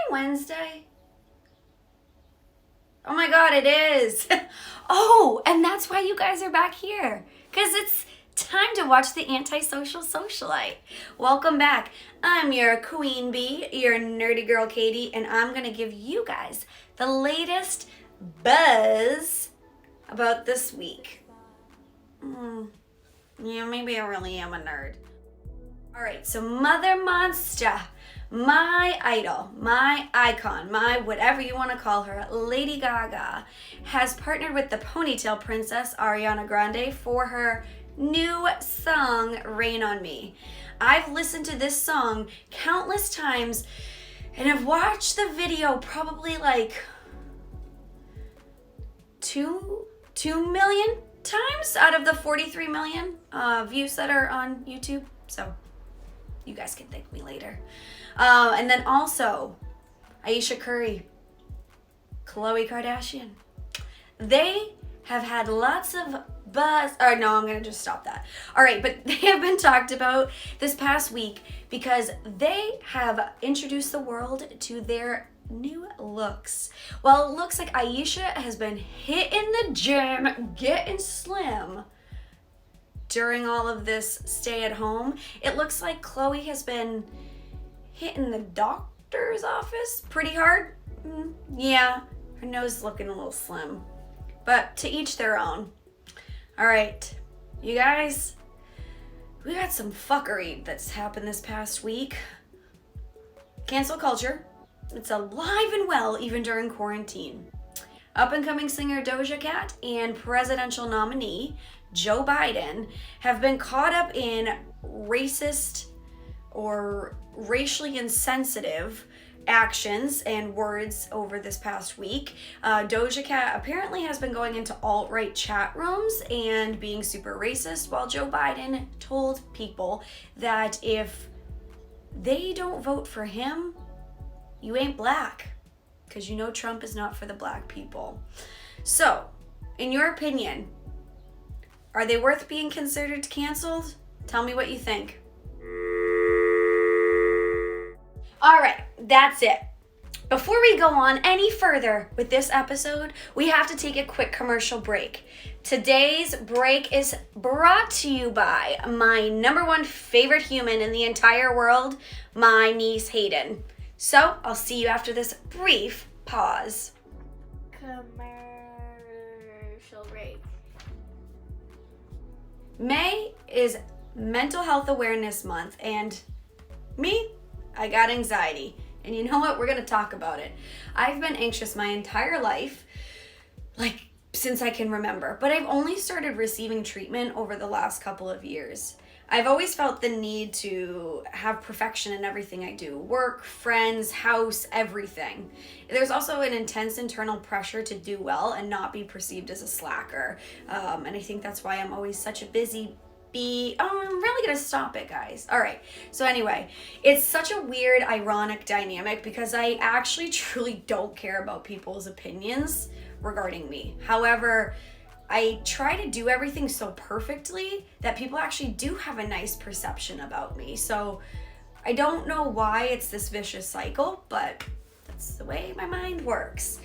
Wednesday? Oh my God, it is. Oh, and that's why you guys are back here. Because it's time to watch the Antisocial Socialite. Welcome back. I'm your queen bee, your nerdy girl Katie, and I'm going to give you guys the latest buzz about this week. Yeah, maybe I really am a nerd. All right, so Mother Monster, my idol, my icon, my whatever you want to call her, Lady Gaga, has partnered with the ponytail princess Ariana Grande for her new song, Rain on Me. I've listened to this song countless times and have watched the video probably like 2 million times out of the 43 million views that are on YouTube. So you guys can thank me later. And then also Aisha Curry, Khloe Kardashian. They have had lots of buzz. Or no, I'm going to just stop that. All right, but they have been talked about this past week because they have introduced the world to their new looks. Well, it looks like Aisha has been hitting the gym, getting slim during all of this stay at home. It looks like Khloe has been hitting the doctor's office pretty hard. Yeah, her nose is looking a little slim, but to each their own. All right, you guys, we got some fuckery that's happened this past week. Cancel culture. It's alive and well even during quarantine. Up-and-coming singer Doja Cat and presidential nominee Joe Biden have been caught up in racist or racially insensitive actions and words over this past week. Doja Cat apparently has been going into alt-right chat rooms and being super racist, while Joe Biden told people that if they don't vote for him, you ain't black, because you know Trump is not for the black people. So, in your opinion, are they worth being considered canceled? Tell me what you think. All right, that's it. Before we go on any further with this episode, we have to take a quick commercial break. Today's break is brought to you by my number one favorite human in the entire world, my niece Hayden. So, I'll see you after this brief pause. Commercial break. May is Mental Health Awareness Month, and me, I got anxiety. And you know what? We're going to talk about it. I've been anxious my entire life, like since I can remember, but I've only started receiving treatment over the last couple of years. I've always felt the need to have perfection in everything I do. Work, friends, house, everything. There's also an intense internal pressure to do well and not be perceived as a slacker. And I think that's why I'm always such a busy bee. Oh, I'm really gonna stop it, guys. All right. So anyway, it's such a weird, ironic dynamic because I actually truly don't care about people's opinions regarding me. However, I try to do everything so perfectly that people actually do have a nice perception about me. So I don't know why it's this vicious cycle, but that's the way my mind works.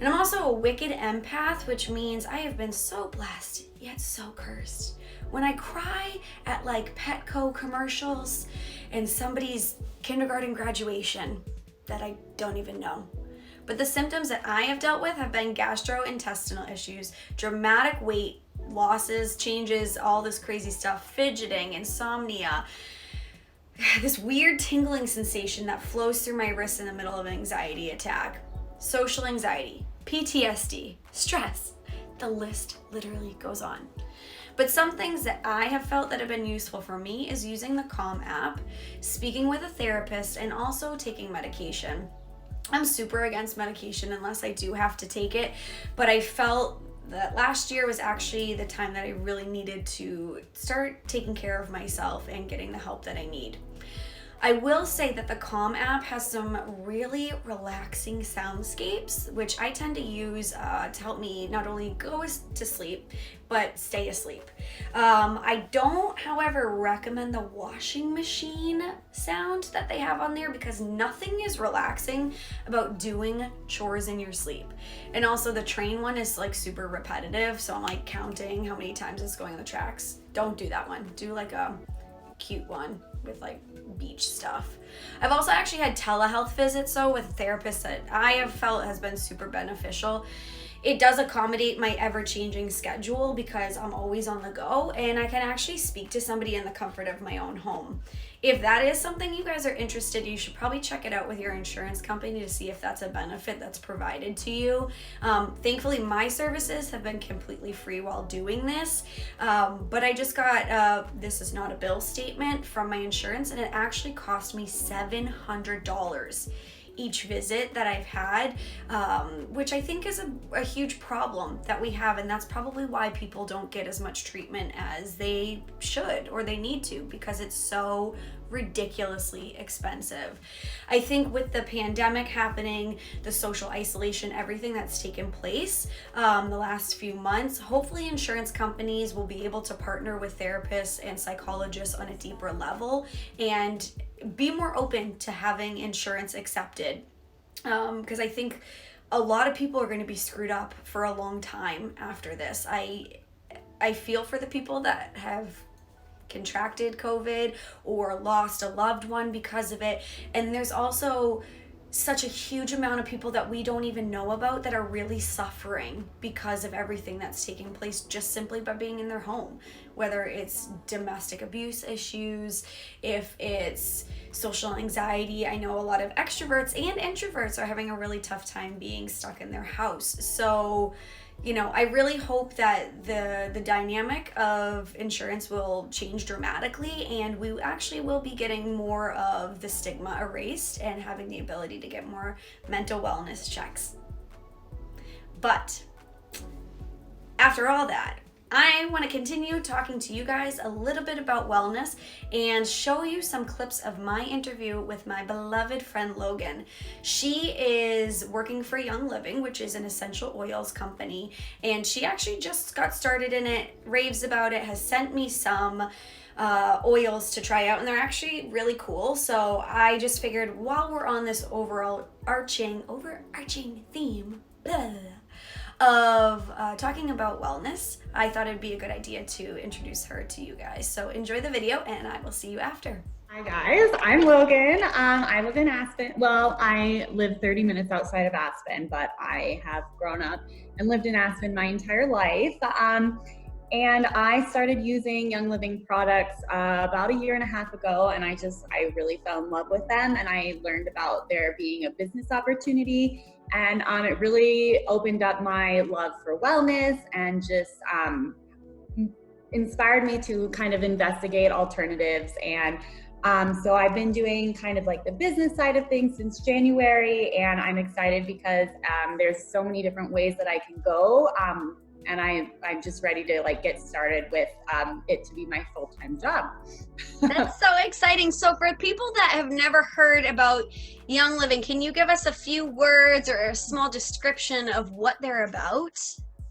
And I'm also a wicked empath, which means I have been so blessed, yet so cursed. When I cry at like Petco commercials and somebody's kindergarten graduation that I don't even know. But the symptoms that I have dealt with have been gastrointestinal issues, dramatic weight losses, changes, all this crazy stuff, fidgeting, insomnia, this weird tingling sensation that flows through my wrists in the middle of an anxiety attack, social anxiety, PTSD, stress. The list literally goes on. But some things that I have felt that have been useful for me is using the Calm app, speaking with a therapist, and also taking medication. I'm super against medication unless I do have to take it, but I felt that last year was actually the time that I really needed to start taking care of myself and getting the help that I need. I will say that the Calm app has some really relaxing soundscapes, which I tend to use to help me not only go to sleep, but stay asleep. I don't, however, recommend the washing machine sound that they have on there because nothing is relaxing about doing chores in your sleep. And also the train one is like super repetitive, so I'm like counting how many times it's going on the tracks. Don't do that one. Do like a cute one with like beach stuff. I've also actually had telehealth visits though with therapists that I have felt has been super beneficial. It does accommodate my ever-changing schedule because I'm always on the go and I can actually speak to somebody in the comfort of my own home. If that is something you guys are interested, you should probably check it out with your insurance company to see if that's a benefit that's provided to you. Thankfully, my services have been completely free while doing this, but I just got, this is not a bill statement from my insurance, and it actually cost me $700 each visit that I've had, which I think is a huge problem that we have, and that's probably why people don't get as much treatment as they should or they need to, because it's so ridiculously expensive. I think with the pandemic happening, the social isolation, everything that's taken place the last few months, hopefully insurance companies will be able to partner with therapists and psychologists on a deeper level and be more open to having insurance accepted, because I think a lot of people are going to be screwed up for a long time after this. I feel for the people that have contracted COVID or lost a loved one because of it, and there's also such a huge amount of people that we don't even know about that are really suffering because of everything that's taking place just simply by being in their home, whether it's domestic abuse issues, if it's social anxiety. I know a lot of extroverts and introverts are having a really tough time being stuck in their house. So I really hope that the dynamic of insurance will change dramatically, and we actually will be getting more of the stigma erased and having the ability to get more mental wellness checks. But after all that, I want to continue talking to you guys a little bit about wellness and show you some clips of my interview with my beloved friend Logan. She is working for Young Living, which is an essential oils company, and she actually just got started in it, raves about it, has sent me some oils to try out, and they're actually really cool. So I just figured while we're on this overarching theme, of talking about wellness, I thought it'd be a good idea to introduce her to you guys. So enjoy the video, and I will see you after. Hi guys, I'm Logan. I live in Aspen. Well, I live 30 minutes outside of Aspen, but I have grown up and lived in Aspen my entire life. And I started using Young Living products about a year and a half ago, and I really fell in love with them, and I learned about there being a business opportunity, and it really opened up my love for wellness and just inspired me to kind of investigate alternatives. And so I've been doing kind of like the business side of things since January, and I'm excited because there's so many different ways that I can go. And I'm just ready to get started with it to be my full-time job. That's so exciting. So for people that have never heard about Young Living, can you give us a few words or a small description of what they're about?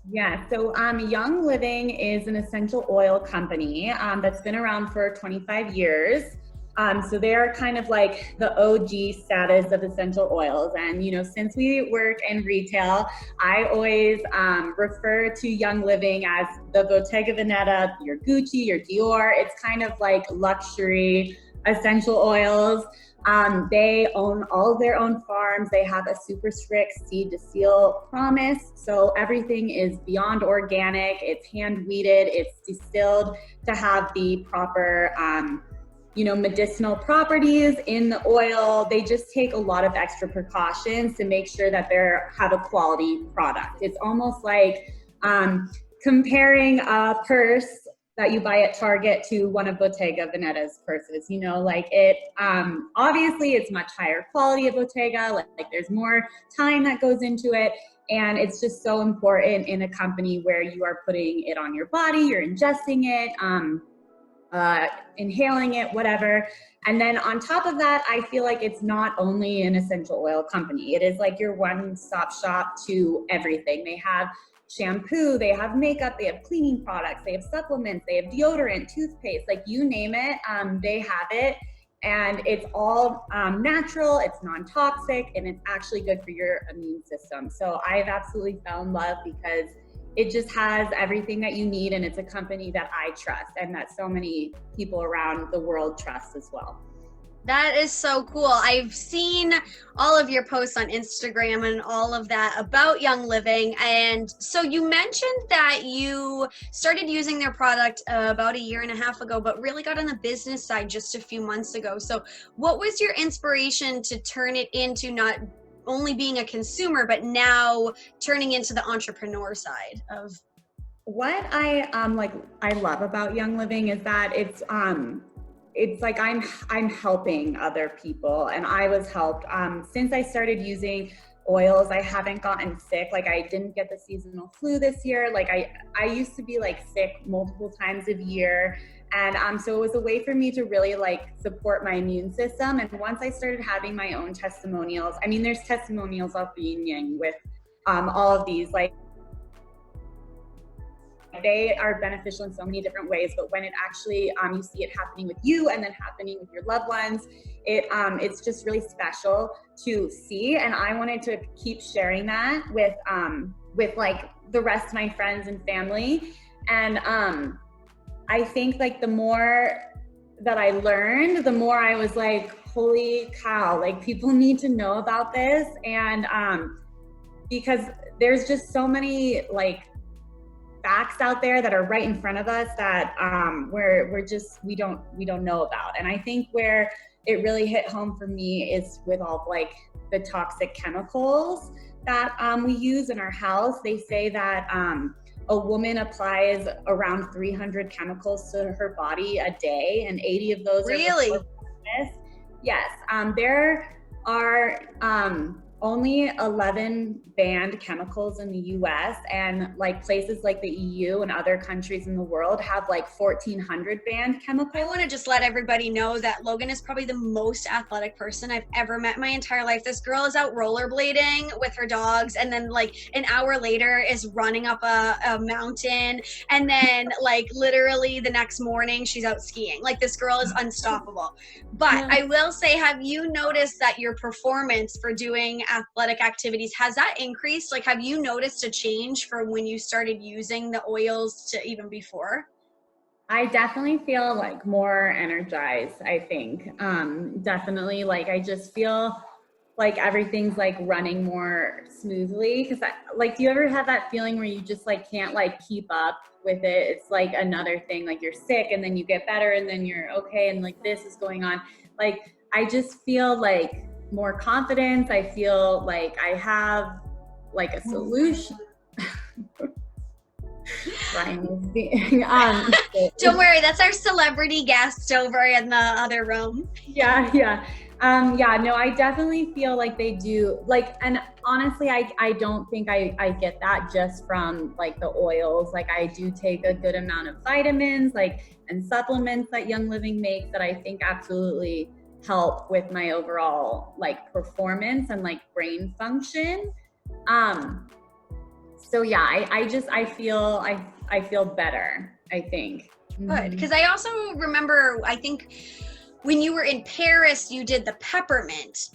Yeah, so Young Living is an essential oil company that's been around for 25 years. So they're kind of like the OG status of essential oils. And, since we work in retail, I always refer to Young Living as the Bottega Veneta, your Gucci, your Dior. It's kind of like luxury essential oils. They own all of their own farms. They have a super strict seed to seal promise. So everything is beyond organic. It's hand weeded. It's distilled to have the proper medicinal properties in the oil. They just take a lot of extra precautions to make sure that they have a quality product. It's almost like comparing a purse that you buy at Target to one of Bottega Veneta's purses. Obviously it's much higher quality at Bottega, like there's more time that goes into it. And it's just so important in a company where you are putting it on your body, you're ingesting it. inhaling it, whatever. And then on top of that, I feel like it's not only an essential oil company. It is like your one-stop shop to everything. They have shampoo, they have makeup, they have cleaning products, they have supplements, they have deodorant, toothpaste, like you name it, they have it. And it's all natural, it's non-toxic, and it's actually good for your immune system. So I've absolutely fell in love because it just has everything that you need, and it's a company that I trust and that so many people around the world trust as well. That is so cool. I've seen all of your posts on Instagram and all of that about Young Living. And so you mentioned that you started using their product about a year and a half ago, but really got on the business side just a few months ago. So what was your inspiration to turn it into not only being a consumer, but now turning into the entrepreneur side of? What I love about Young Living is that it's like I'm helping other people, and I was helped. Since I started using oils, I haven't gotten sick. Like I didn't get the seasonal flu this year. Like I used to be like sick multiple times a year. And so it was a way for me to really like support my immune system. And once I started having my own testimonials, I mean, there's testimonials of yin yang with all of these, like they are beneficial in so many different ways, but when it actually you see it happening with you and then happening with your loved ones, it's just really special to see. And I wanted to keep sharing that with like the rest of my friends and family. And I think like the more that I learned, the more I was like, holy cow, like people need to know about this. And because there's just so many like facts out there that are right in front of us that we don't know about. And I think where it really hit home for me is with all like the toxic chemicals that we use in our house. They say that a woman applies around 300 chemicals to her body a day, and 80 of those really? are yes. There are only 11 banned chemicals in the US, and like places like the EU and other countries in the world have like 1,400 banned chemicals. I want to just let everybody know that Logan is probably the most athletic person I've ever met in my entire life. This girl is out rollerblading with her dogs, and then like an hour later is running up a mountain, and then like literally the next morning she's out skiing. Like this girl is unstoppable. But I will say, have you noticed that your performance for doing athletic activities, has that increased? Like, have you noticed a change from when you started using the oils to even before? I definitely feel like more energized, I think. Definitely, like I just feel like everything's like running more smoothly. Cause do you ever have that feeling where you just like can't like keep up with it? It's like another thing, like you're sick and then you get better and then you're okay. And like this is going on. Like, I just feel like more confidence. I feel like I have like a solution. Don't worry, that's our celebrity guest over in the other room. Yeah, no, I definitely feel like they do. Like, and honestly, I don't think I get that just from like the oils. Like I do take a good amount of vitamins, like, and supplements that Young Living makes that I think absolutely help with my overall like performance and like brain function. So yeah, I feel better, I think. Good, because I also remember, I think when you were in Paris, you did the peppermint.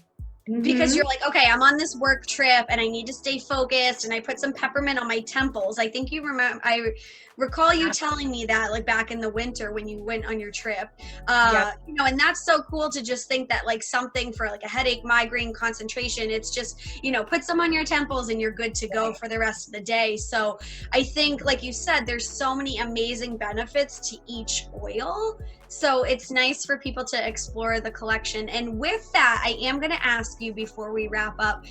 Because you're like, okay, I'm on this work trip and I need to stay focused, and I put some peppermint on my temples. I think I recall you telling me that like back in the winter when you went on your trip. You know, and that's so cool to just think that like something for like a headache, migraine, concentration, it's just, you know, put some on your temples and you're good to go for the rest of the day. So I think, like you said, there's so many amazing benefits to each oil. So it's nice for people to explore the collection. And with that, I am going to ask you before we wrap up,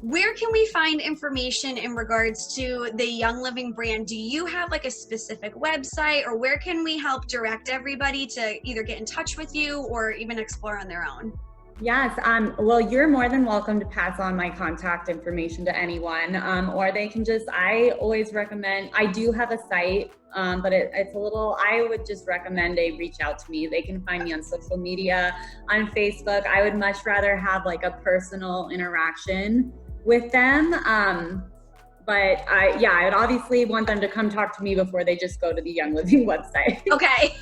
where can we find information in regards to the Young Living brand? Do you have like a specific website, or where can we help direct everybody to either get in touch with you or even explore on their own? Yes. Well, you're more than welcome to pass on my contact information to anyone, or they can just, I always recommend, I do have a site, but it's a little, I would just recommend they reach out to me. They can find me on social media, on Facebook. I would much rather have like a personal interaction with them. But I would obviously want them to come talk to me before they just go to the Young Living website. Okay.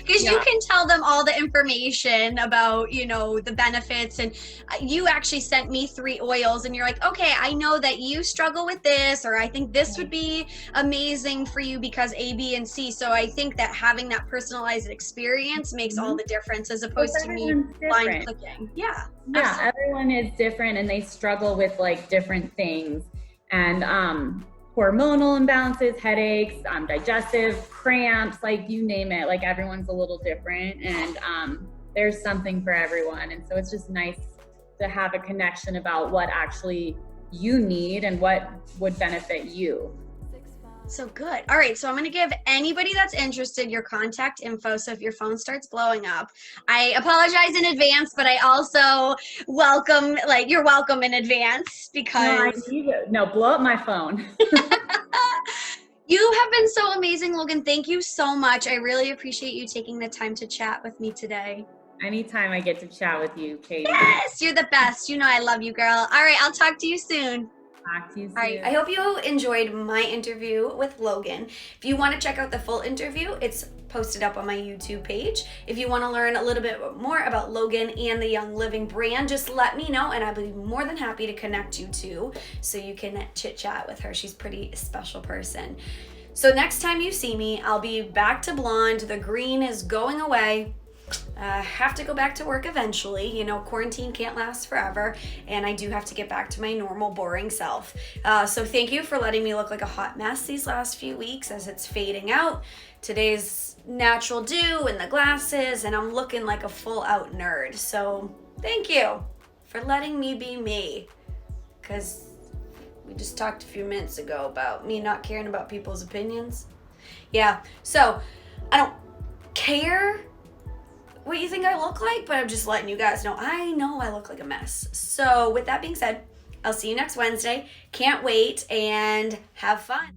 Because Yeah. you can tell them all the information about, the benefits. And you actually sent me 3 oils and you're like, okay, I know that you struggle with this, or I think this would be amazing for you because A, B, and C. So I think that having that personalized experience makes all the difference as opposed to me blind clicking. Yeah. Yeah, everyone is different and they struggle with like different things. And hormonal imbalances, headaches, digestive cramps, like you name it, like everyone's a little different, and there's something for everyone. And so it's just nice to have a connection about what actually you need and what would benefit you. So good. All right. So I'm going to give anybody that's interested your contact info. So if your phone starts blowing up, I apologize in advance, but I also you're welcome in advance because No, blow up my phone. you have been so amazing, Logan. Thank you so much. I really appreciate you taking the time to chat with me today. Anytime I get to chat with you, Katie. Yes, you're the best. You know I love you, girl. All right. I'll talk to you soon. Talk to you soon. All right, I hope you enjoyed my interview with Logan. If you want to check out the full interview, it's posted up on my YouTube page. If you want to learn a little bit more about Logan and the Young Living brand, just let me know and I'll be more than happy to connect you two so you can chit chat with her. She's a pretty special person. So next time you see me, I'll be back to blonde. The green is going away. Have to go back to work eventually. Quarantine can't last forever, and I do have to get back to my normal boring self. So thank you for letting me look like a hot mess these last few weeks as it's fading out. Today's natural dew and the glasses, and I'm looking like a full out nerd. So thank you for letting me be me, because we just talked a few minutes ago about me not caring about people's opinions. Yeah, so I don't care what you think I look like, but I'm just letting you guys know I look like a mess. So with that being said, I'll see you next Wednesday. Can't wait, and have fun.